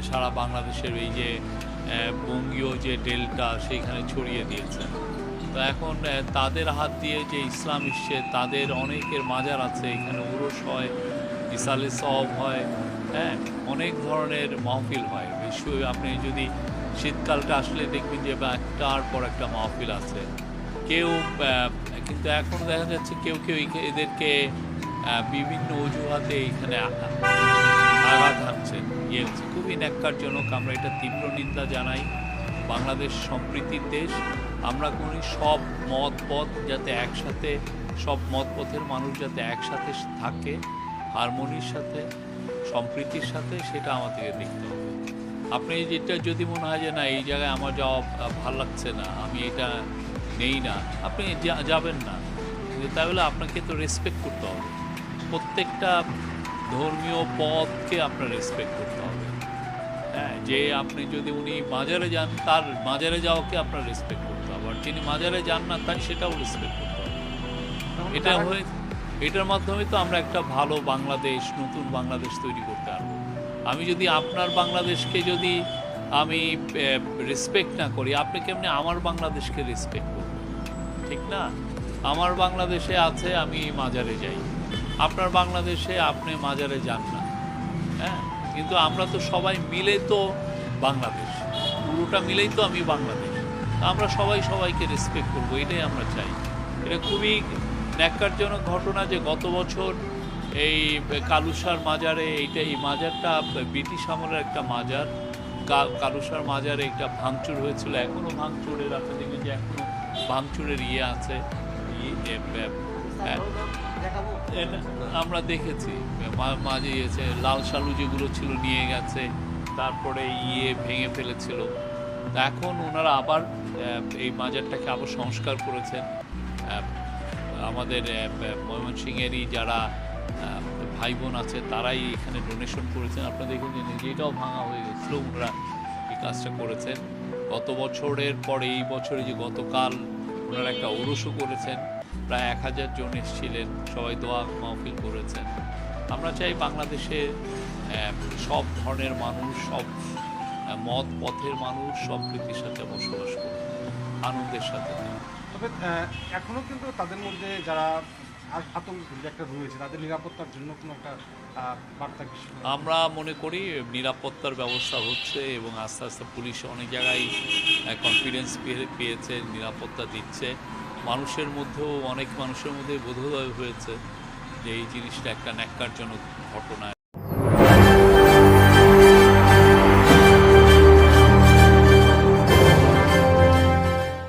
সারা বাংলাদেশের এই যে বঙ্গীয় যে ডেল্টা সেইখানে ছড়িয়ে দিয়েছেন। তো এখন তাদের হাত দিয়ে যে ইসলাম এসছে, তাদের অনেকের মাজার আছে, এখানে উরস হয়, ইসালে সওয়াব হয়, হ্যাঁ, অনেক ধরনের মাহফিল হয়। বিশেষ আপনি যদি শীতকালটা আসলে দেখবেন যে একটার পর একটা মাহফিল আছে। কেউ কিন্তু এখন দেখা যাচ্ছে কেউ কেউ এদেরকে বিভিন্ন অজুহাতে এখানে আঘাত হানছেন, ইয়ে হচ্ছে, খুবই ন্যাক্কারজনক। আমরা এটা তীব্র নিন্দা জানাই। বাংলাদেশ সম্প্রীতির দেশ, আমরা করি সব মত পথ যাতে একসাথে, সব মত পথের মানুষ যাতে একসাথে থাকে, হারমোনির সাথে, সম্প্রীতির সাথে, সেটা আমাদেরকে দেখতে হবে। আপনি যেটা যদি মনে হয় যে না এই জায়গায় আমার যাওয়া ভাল লাগছে না, আমি এটা নেই না, আপনি যাবেন না। তাহলে আপনাকে তো রেসপেক্ট করতে হবে, প্রত্যেকটা ধর্মীয় পথকে আপনার রেসপেক্ট করতে হবে। হ্যাঁ, যে আপনি যদি উনি মাজারে যান, তার মাজারে যাওয়াকে আপনার রেসপেক্ট করতে হবে, আর যিনি মাজারে যান না তাই সেটাও রেসপেক্ট করতে হবে। এটা হয়ে এটার মাধ্যমে তো আমরা একটা ভালো বাংলাদেশ, নতুন বাংলাদেশ তৈরি করতে পারবো। আমি যদি আপনার বাংলাদেশকে যদি আমি রেসপেক্ট না করি, আপনি কেমনি আমার বাংলাদেশকে রেসপেক্ট করবেন? ঠিক না? আমার বাংলাদেশে আছে আমি মাজারে যাই, আপনার বাংলাদেশে আপনি মাজারে যান না। হ্যাঁ, কিন্তু আমরা তো সবাই মিলে তো বাংলাদেশ, পুরোটা মিলেই তো আমি বাংলাদেশ। আমরা সবাই সবাইকে রেসপেক্ট করবো, এটাই আমরা চাই। এটা খুবই ন্যাক্কারজনক ঘটনা যে গত বছর এই কালুসার মাজারে, এই মাজারটা ব্রিটিশ আমলের একটা মাজার, কালুসার মাজারে একটা ভাঙচুর হয়েছিল, এখনও ভাঙচুরের, আপনি দেখবেন যে এখনও ভাঙচুরের ইয়ে আছে। আমরা দেখেছি মাঝে ইয়েছে, লাল সালু যেগুলো ছিল নিয়ে গেছে, তারপরে ভেঙে ফেলেছিল। এখন ওনারা আবার এই মাজারটাকে আবার সংস্কার করেছেন। আমাদের ময়মনসিংহেরই যারা ভাই বোন আছে তারাই এখানে ডোনেশন করেছেন। আপনারা দেখুন যে যেটাও ভাঙা হয়ে গেছিলো, ওনারা এই কাজটা করেছেন। গত বছরের পরে এই বছরে যে গতকাল ওনারা একটা ওরসও করেছেন, প্রায় 1000 জন এসেছিলেন, সবাই দোয়া মাহফিল করেছেন। আমরা চাই বাংলাদেশে সব ধরনের মানুষ, সব মত পথের মানুষ সম্প্রীতির সাথে বসবাস করবে, আনন্দের সাথে। তবে এখনো কিন্তু তাদের মধ্যে যারা আতঙ্ক একটা রয়েছে, তাদের নিরাপত্তার জন্য কোনো একটা বার্তা কিছু আমরা মনে করি নিরাপত্তার ব্যবস্থা হচ্ছে, এবং আস্তে আস্তে পুলিশ অনেক জায়গায় কনফিডেন্স পেয়েছে, নিরাপত্তা দিচ্ছে। মানুষের মধ্যেও, অনেক মানুষের মধ্যে বোধোদয় হয়েছে যে এই জিনিসটা একটা ন্যাক্কারজনক ঘটনা,